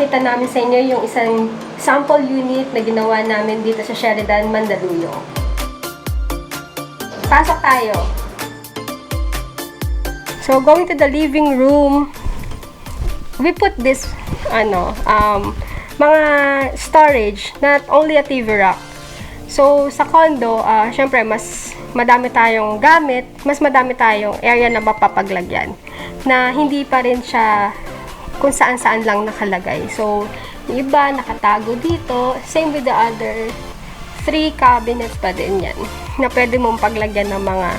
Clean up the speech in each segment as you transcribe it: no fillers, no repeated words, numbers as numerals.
ipapakita namin sa inyo yung isang sample unit na ginawa namin dito sa Sheridan, Mandaluyong. Pasok tayo. So, going to the living room, we put this, mga storage, not only a TV rack. So, sa condo, syempre, mas madami tayong gamit, mas madami tayong area na mapapaglagyan, na hindi pa rin siya kung saan-saan lang nakalagay. So, yung iba nakatago dito, same with the other 3 cabinets pa din yan, na pwede mong paglagyan ng mga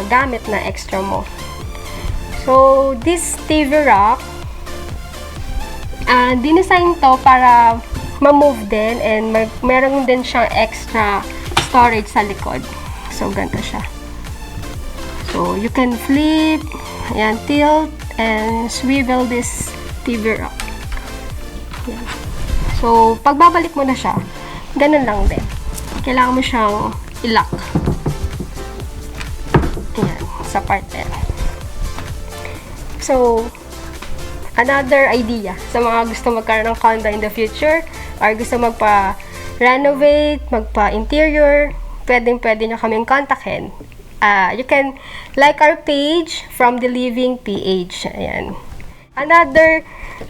gamit na extra mo. So, this TV rack, dinesign to para ma-move din, and meron din siyang extra storage sa likod. So, ganito siya. So, you can flip, ayan, tilt, and swivel this TV rack. Ayan. So, pagbabalik mo na siya, ganun lang din. Kailangan mo siyang i-lock. Ayan, sa part na yan. So, another idea sa mga gusto magkaroon ng condo in the future, or gusto magpa-renovate, magpa-interior, pwedeng-pwede nyo kaming kontakin. You can like our page from the Living PH. Ayan. Another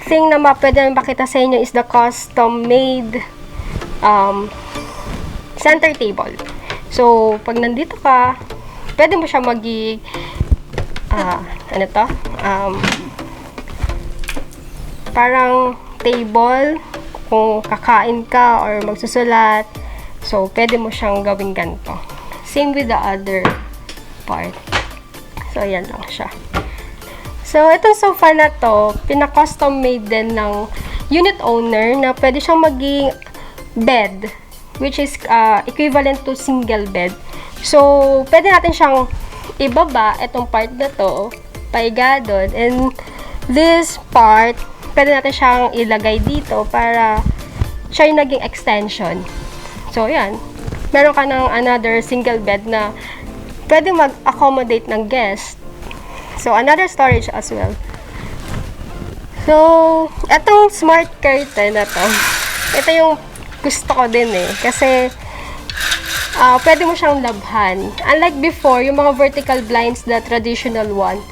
thing na pwede namin makita sa inyo is the custom-made center table. So, pag nandito ka, pwede mo siya parang table kung kakain ka or magsusulat. So, pwede mo siyang gawing ganito. Same with the other part. So, yan lang siya. So, itong sofa na to, pina-custom made din ng unit owner na pwede siyang maging bed, which is equivalent to single bed. So, pwede natin siyang ibaba, itong part na to, paiga doon, and this part, pwede natin siyang ilagay dito para siya yung naging extension. So, yan. Meron ka ng another single bed na pwede mag-accommodate ng guest. So, another storage as well. So, etong smart curtain na to, ito yung gusto ko din eh. Kasi, pwede mo siyang labhan. Unlike before, yung mga vertical blinds, the traditional one,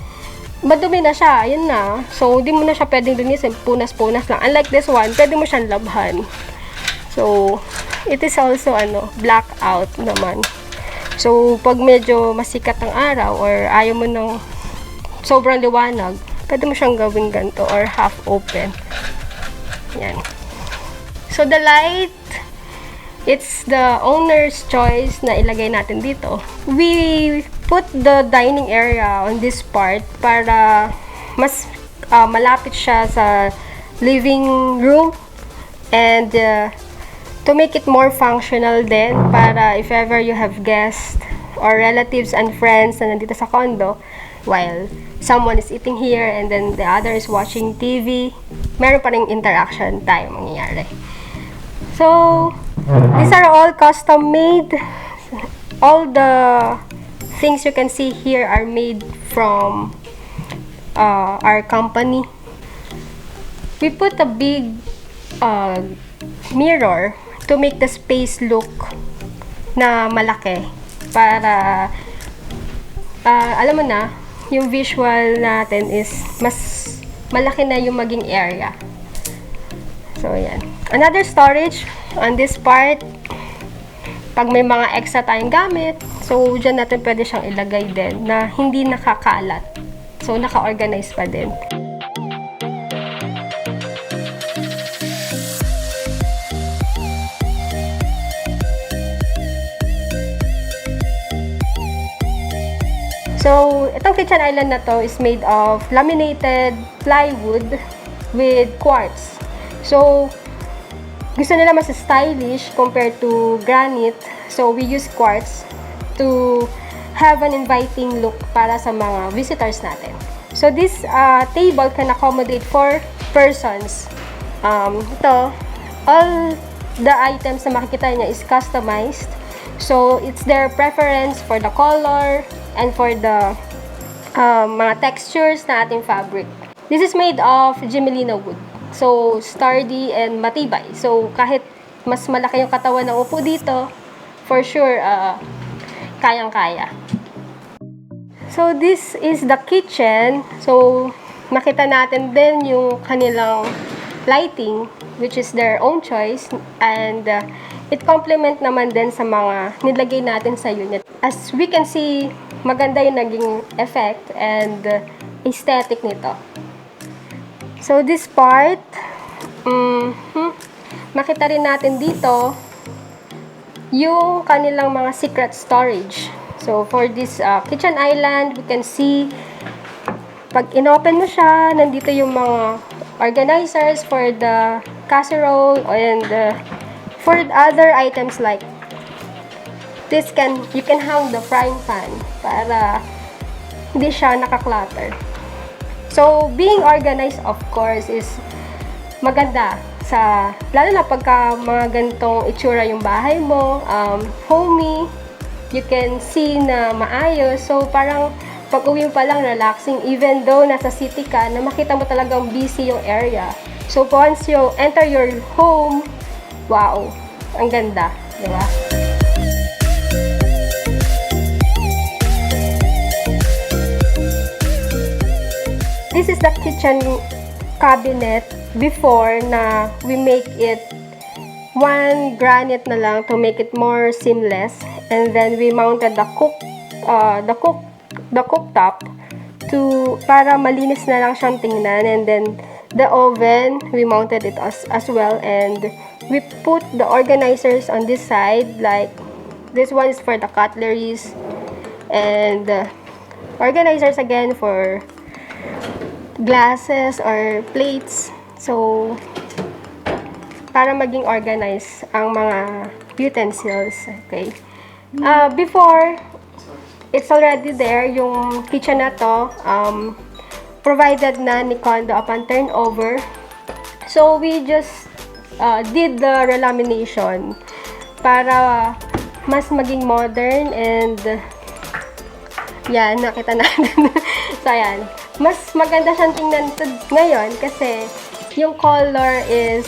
madumi na siya, ayun na. So, hindi mo na siya pwedeng linisin, punas-punas lang. Unlike this one, pwede mo siyang labhan. So, it is also, blackout naman. So, pag medyo masikat ang araw, or ayaw mo ng sobrang liwanag, pwede mo siyang gawing ganito, or half open. Yan. So, the light, it's the owner's choice na ilagay natin dito. We put the dining area on this part para mas malapit siya sa living room, and to make it more functional din para if ever you have guests or relatives and friends na nandito sa condo while someone is eating here and then the other is watching TV, meron pa ring interaction tayo mangyayari. So, these are all custom made. All the things you can see here are made from our company. We put a big mirror to make the space look na malaki para alam mo na, yung visual natin is mas malaki na yung maging area. So, yan. Another storage on this part, pag may mga extra tayong gamit, so, dyan natin pwede siyang ilagay din na hindi nakakalat. So, naka-organize pa din. So, itong kitchen island na to is made of laminated plywood with quartz. So, gusto nila mas stylish compared to granite. So, we use quartz to have an inviting look para sa mga visitors natin. So, this table can accommodate 4 persons. Ito, all the items na makikita niya is customized. So, it's their preference for the color and for the mga textures na ating fabric. This is made of Gimelina wood. So, sturdy and matibay. So, kahit mas malaki yung katawan ng upo dito, for sure, kayang-kaya. So, this is the kitchen. So, makita natin din yung kanilang lighting, which is their own choice. And it complement naman din sa mga nilagay natin sa unit. As we can see, maganda yung naging effect and aesthetic nito. So, this part, makita rin natin dito yung kanilang mga secret storage. So, for this kitchen island, we can see, pag inopen mo siya, nandito yung mga organizers for the casserole and for other items like this, you can hang the frying pan para hindi siya nakaklutter. So, being organized, of course, is maganda lalo na pagka mga ganitong itsura yung bahay mo, homey, you can see na maayos. So, parang pag-uwi mo pa lang, relaxing, even though nasa city ka, na makita mo talagang busy yung area. So, once you enter your home, wow, ang ganda, di ba? This is the kitchen cabinet before na we make it one granite na lang to make it more seamless, and then we mounted the cooktop para malinis na lang siyang tingnan, and then the oven we mounted it as well, and we put the organizers on this side, like this one is for the cutleries, and organizers again for glasses or plates. So, para maging organized ang mga utensils. Okay. Before, it's already there, yung kitchen na to, provided na ni Condo upon turnover. So, we just did the relamination para mas maging modern, and yan, nakita natin. So, yan. Mas maganda siyang tingnan ngayon kasi yung color is,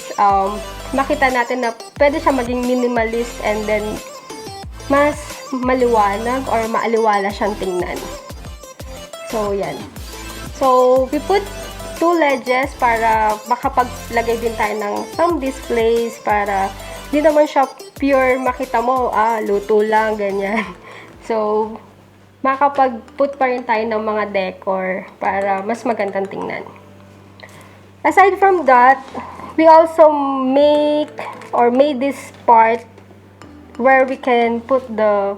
makita natin na pwede siya maging minimalist, and then mas maliwanag or maaliwala siyang tingnan. So, yan. So, we put 2 ledges para makapaglagay din tayo ng some displays para di naman siya pure makita mo, luto lang, ganyan. So, makapag-put pa rin tayo ng mga decor para mas magandang tingnan. Aside from that, we also made this part where we can put the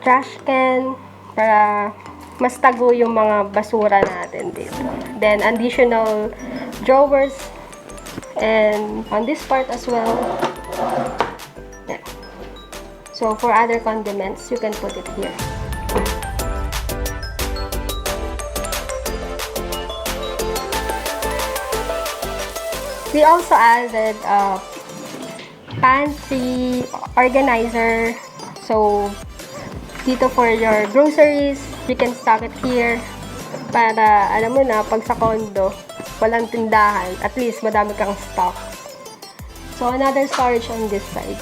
trash can para mas tago yung mga basura natin dito. Then, additional drawers, and on this part as well. Yeah. So, for other condiments, you can put it here. We also added a pantry organizer. So, dito for your groceries, you can stock it here. Para, alam mo na, pag sa condo, walang tindahan. At least, madami kang stock. So, another storage on this side.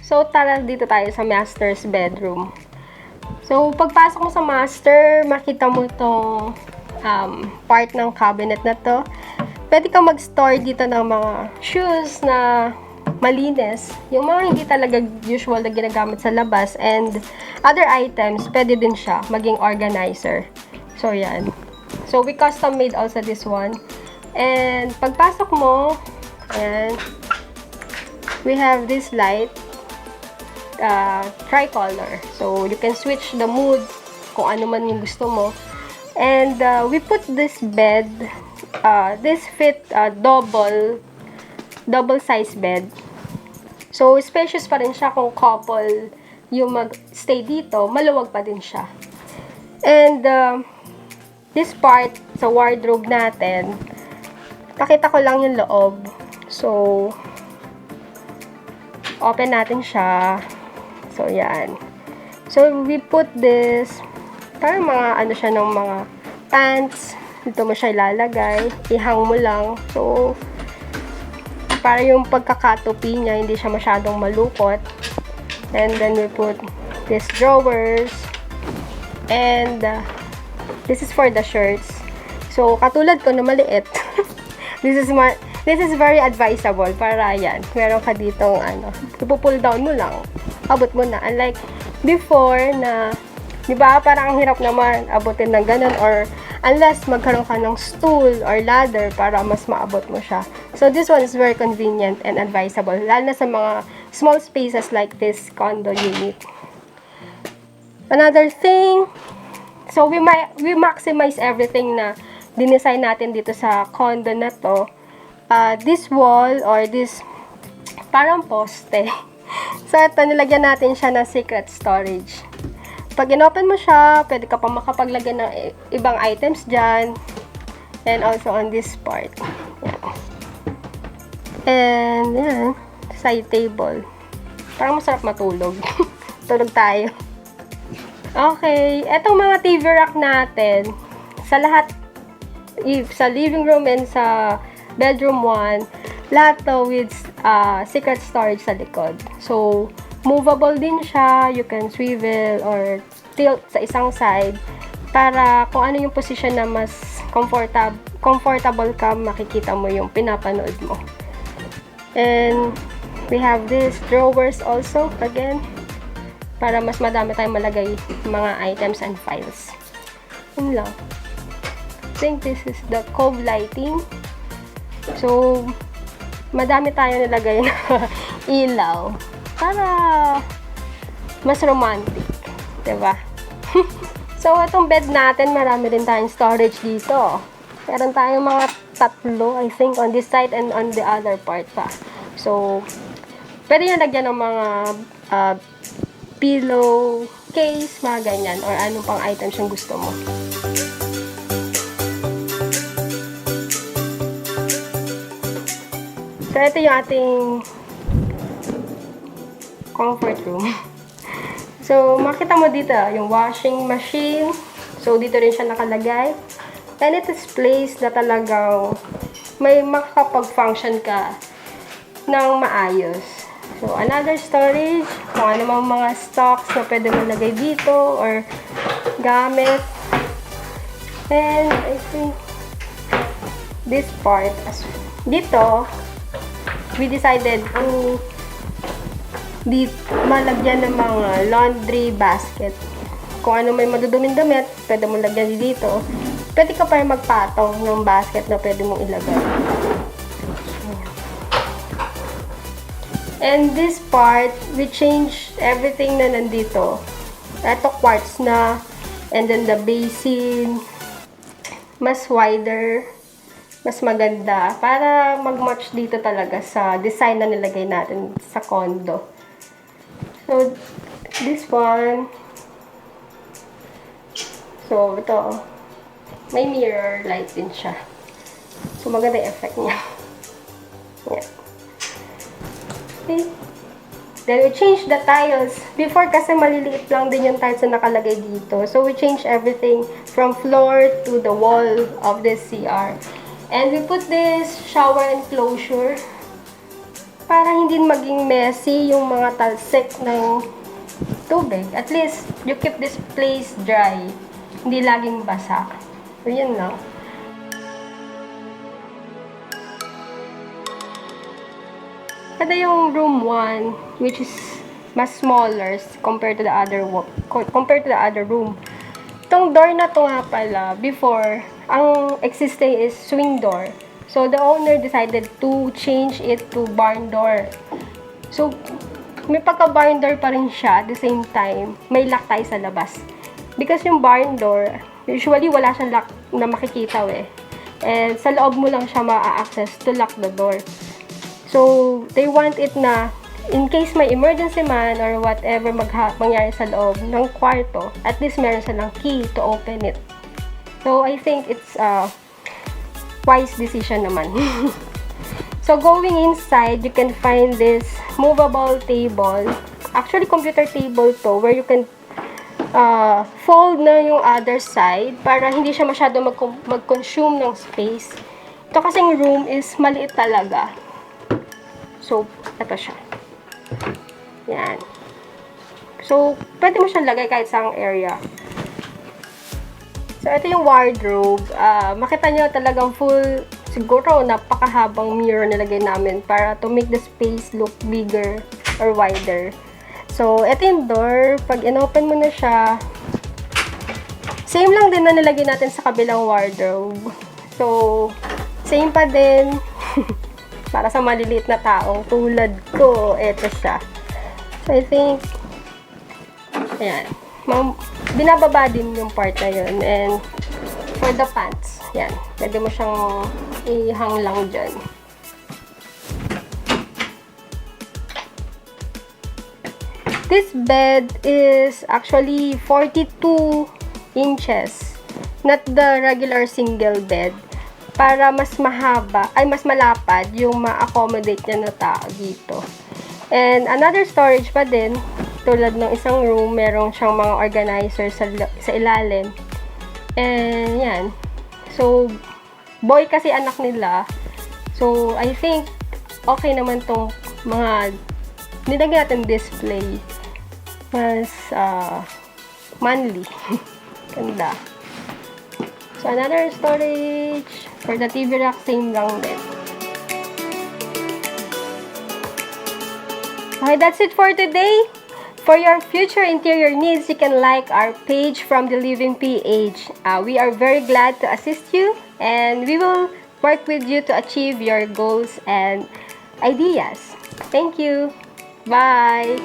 So, tara dito tayo sa master's bedroom. So, pagpasok mo sa master, makita mo itong part ng cabinet na to. Pwede kang mag-store dito ng mga shoes na malinis. Yung mga hindi talaga usual na ginagamit sa labas. And other items, pwede din siya maging organizer. So, yan. So, we custom made also this one. And pagpasok mo, ayan, we have this light. Tricolor. So, you can switch the mood kung ano man yung gusto mo. And we put this bed, this fit double size bed. So, spacious pa rin siya kung couple yung mag-stay dito, maluwag pa din siya. And this part, sa wardrobe natin, nakita ko lang yung loob. So, open natin siya. So, yan. So, we put this, parang mga, ano siya, ng mga pants. Dito mo siya ilalagay. Ihang mo lang. So, para yung pagkakatupi niya, hindi siya masyadong malukot. And then, we put these drawers. And, this is for the shirts. So, katulad ko na maliit. This is very advisable para yan. Meron ka ditong ano, ipo-pull down mo lang. Abot mo na. Unlike before na, di ba, parang ang hirap naman abutin ng ganun or unless magkaroon ka ng stool or ladder para mas maabot mo siya. So, this one is very convenient and advisable. Lalo na sa mga small spaces like this condo unit. Another thing, so we maximize everything na dinesign natin dito sa condo na to. This wall or this parang poste. So, ito, nilagyan natin siya ng secret storage. Pag in-open mo siya, pwede ka pa makapaglagay ng ibang items dyan. And also on this part. Yan. And, yan, side table. Parang masarap matulog. Tulog tayo. Okay, etong mga TV rack natin, sa lahat, sa living room and sa bedroom 1, lahat to with secret storage sa likod. So, movable din siya. You can swivel or tilt sa isang side para kung ano yung position na mas comfortable ka, makikita mo yung pinapanood mo. And we have these drawers also, again, para mas madami tayong malagay mga items and files. Yun lang. I think this is the cove lighting. So, madami tayo nilagay na ilaw para mas romantic. Diba? So, itong bed natin, marami rin tayong storage dito. Meron tayong mga 3, I think, on this side and on the other part pa. So, pwede nyo lagyan ng mga pillow, case, mga ganyan, or anong pang items yung gusto mo. So, ito yung ating comfort room. So, makita mo dito, yung washing machine. So, dito rin siya nakalagay. And it is place na talagang may makakapag-function ka ng maayos. So, another storage, kung ano mga stocks na pwede mo lagay dito or gamit. And I think this part, dito, we decided to malagyan ng mga laundry basket. Kung ano may maduduming damit, pwede mo lagyan dito. Pwede ka pa magpatong ng basket na pwede mong ilagay. And this part, we changed everything na nandito. Ito quartz na. And then the basin, mas wider, mas maganda. Para mag-match dito talaga sa design na nilagay natin sa condo. So, this one. So, ito. May mirror light din siya. So, maganda yung effect niya. Yeah. Okay. Then, we change the tiles. Before, kasi maliliit lang din yung tiles na nakalagay dito. So, we change everything from floor to the wall of this CR. And we put this shower enclosure para hindi maging messy yung mga talsik ng tubig. At least, you keep this place dry. Hindi laging basa. So, yun lang. Ito yung room 1, which is mas smaller compared to the other room. Itong door na to nga pala, before, ang existing is swing door. So, the owner decided to change it to barn door. So, may pagka-barn door pa rin siya. At the same time, may lock tayo sa labas. Because yung barn door, usually wala siyang lock na makikita eh. And sa loob mo lang siya ma-access to lock the door. So, they want it na, in case may emergency man or whatever mangyari sa loob ng kwarto, at least meron silang key to open it. So, I think it's a wise decision naman. So, going inside, you can find this movable table. Actually, computer table to, where you can fold na yung other side para hindi siya masyado mag-consume ng space. Ito kasing room is maliit talaga. So, ito siya. Yan. So, pwede mo siyang lagay kahit saang area. So, ito yung wardrobe. Makita nyo talagang full, siguro napakahabang mirror nilagay namin para to make the space look bigger or wider. So, ito yung door. Pag in-open mo na siya, same lang din na nilagay natin sa kabilang wardrobe. So, same pa din. Para sa maliliit na taong tulad ko, ito siya. So, I think, ayan. Binababa din yung part na yun. And, for the pants, yan. Pwede mo siyang ihang lang dyan. This bed is actually 42 inches. Not the regular single bed. Para mas mahaba, ay mas malapad yung ma-accommodate niya na tao dito. And another storage pa din, tulad ng isang room, meron siyang mga organizer sa ilalim. And yan. So, boy kasi anak nila. So, I think okay naman tong mga nilagyan natin display. Mas manly. Ganda. So, another storage for the TV rack, same lang din. Okay, that's it for today. For your future interior needs, you can like our page from the Living PH. We are very glad to assist you, and we will work with you to achieve your goals and ideas. Thank you. Bye.